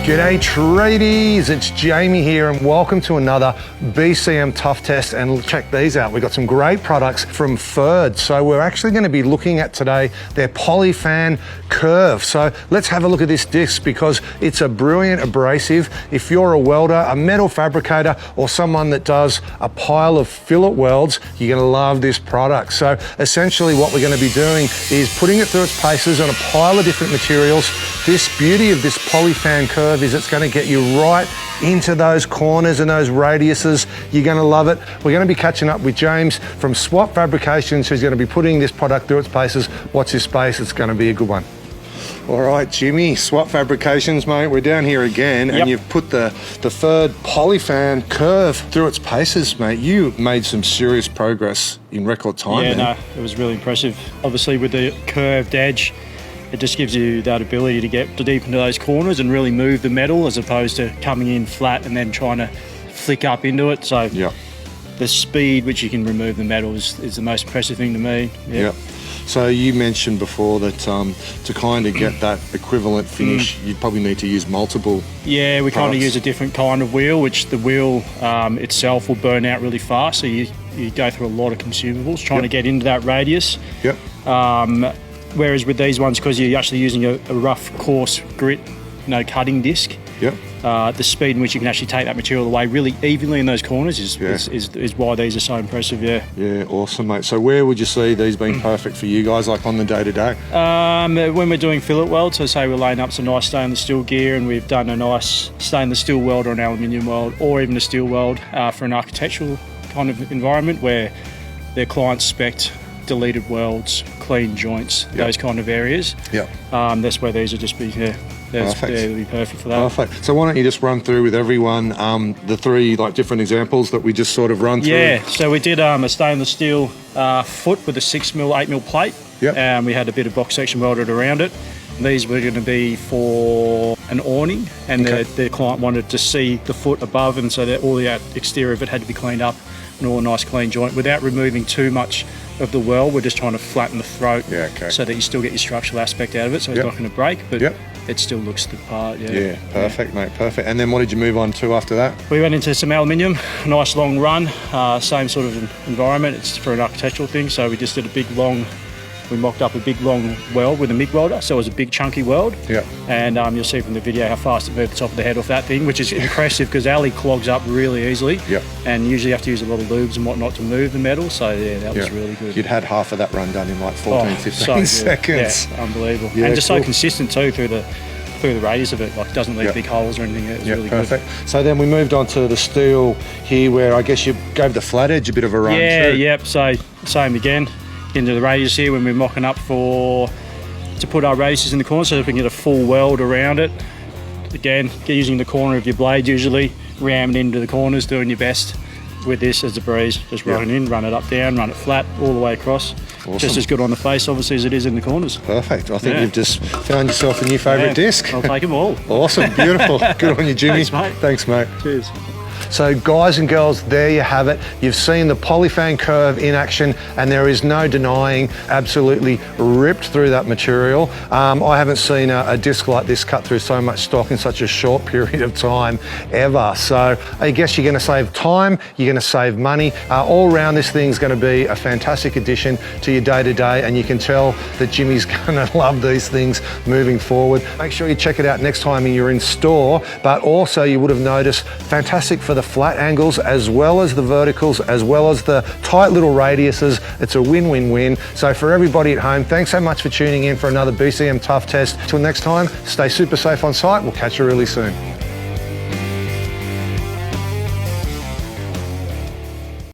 G'day tradies, it's Jamie here and welcome to another BCM Tough Test. And check these out, we've got some great products from PFERD. So we're actually going to be looking at today their Polifan Curve. So let's have a look at this disc because it's a brilliant abrasive. If you're a welder, a metal fabricator, or someone that does a pile of fillet welds, you're going to love this product. So essentially what we're going to be doing is putting it through its paces on a pile of different materials. This beauty of this Polifan Curve is it's going to get you right into those corners and those radiuses. You're going to love it. We're going to be catching up with James from Swap Fabrications, who's going to be putting this product through its paces. Watch this space, it's going to be a good one. All right, Jimmy, Swap Fabrications, mate, we're down here again, and you've put the PFERD Polifan Curve through its paces, mate. You made some serious progress in record time. Yeah, no, it was really impressive. Obviously with the curved edge, it just gives you that ability to get deep into those corners and really move the metal as opposed to coming in flat and then trying to flick up into it. So the speed which you can remove the metal is the most impressive thing to me. So you mentioned before that to kind of get that equivalent finish, you'd probably need to use multiple we products. kind of use a different kind of wheel, which the wheel itself will burn out really fast. So you go through a lot of consumables trying to get into that radius. Whereas with these ones, because you're actually using a rough, coarse grit, cutting disc, the speed in which you can actually take that material away really evenly in those corners is why these are so impressive. Yeah, awesome, mate. So where would you see these being perfect for you guys, like on the day-to-day? When we're doing fillet welds, so say we're laying up some nice stainless steel gear and we've done a nice stainless steel weld or an aluminium weld or even a steel weld for an architectural kind of environment where their clients spec deleted welds, clean joints, those kind of areas. That's where these would just be it'll be perfect for that. Perfect. So why don't you just run through with everyone the three different examples that we just sort of run through? Yeah, so we did a stainless steel foot with a 6mm, 8mm plate. We had a bit of box section welded around it. These were going to be for an awning, and the client wanted to see the foot above, and so that all the exterior of it had to be cleaned up and all a nice clean joint without removing too much of the weld. We're just trying to flatten the throat so that you still get your structural aspect out of it, so it's not going to break, but it still looks the part. Perfect, mate, perfect. And then what did you move on to after that? We went into some aluminium, nice long run, same sort of environment. It's for an architectural thing, so we just did we mocked up a big long weld with a MIG welder, so it was a big chunky weld. And you'll see from the video how fast it moved the top of the head off that thing, which is impressive because Ali clogs up really easily. And usually you have to use a lot of lubes and whatnot to move the metal, so that was really good. You'd had half of that run done in like 14, 15 seconds. Yeah, unbelievable. And just so consistent too through the radius of it, like it doesn't leave big holes or anything. It was really perfect. good. So then we moved on to the steel here, where I guess you gave the flat edge a bit of a run too. So same again. Into the radius here when we're mocking up to put our radiuses in the corner so that we can get a full weld around it. Again, using the corner of your blade usually, ramming into the corners, doing your best with this as a breeze. Just run it in, run it up, down, run it flat, all the way across. Awesome. Just as good on the face, obviously, as it is in the corners. Perfect. I think you've just found yourself a new favourite disc. I'll take them all. Awesome, beautiful. Good on you, Jimmy. Thanks, mate. Thanks, mate. Cheers. So guys and girls, there you have it. You've seen the Polifan Curve in action, and there is no denying, absolutely ripped through that material. I haven't seen a disc like this cut through so much stock in such a short period of time ever. So I guess you're going to save time, you're going to save money. All round, this thing's going to be a fantastic addition to your day-to-day, and you can tell that Jimmy's going to love these things moving forward. Make sure you check it out next time you're in store, but also you would have noticed, fantastic for the flat angles as well as the verticals, as well as the tight little radiuses. It's a win-win-win. So for everybody at home, thanks so much for tuning in for another BCM Tough Test. Till next time, stay super safe on site. We'll catch you really soon.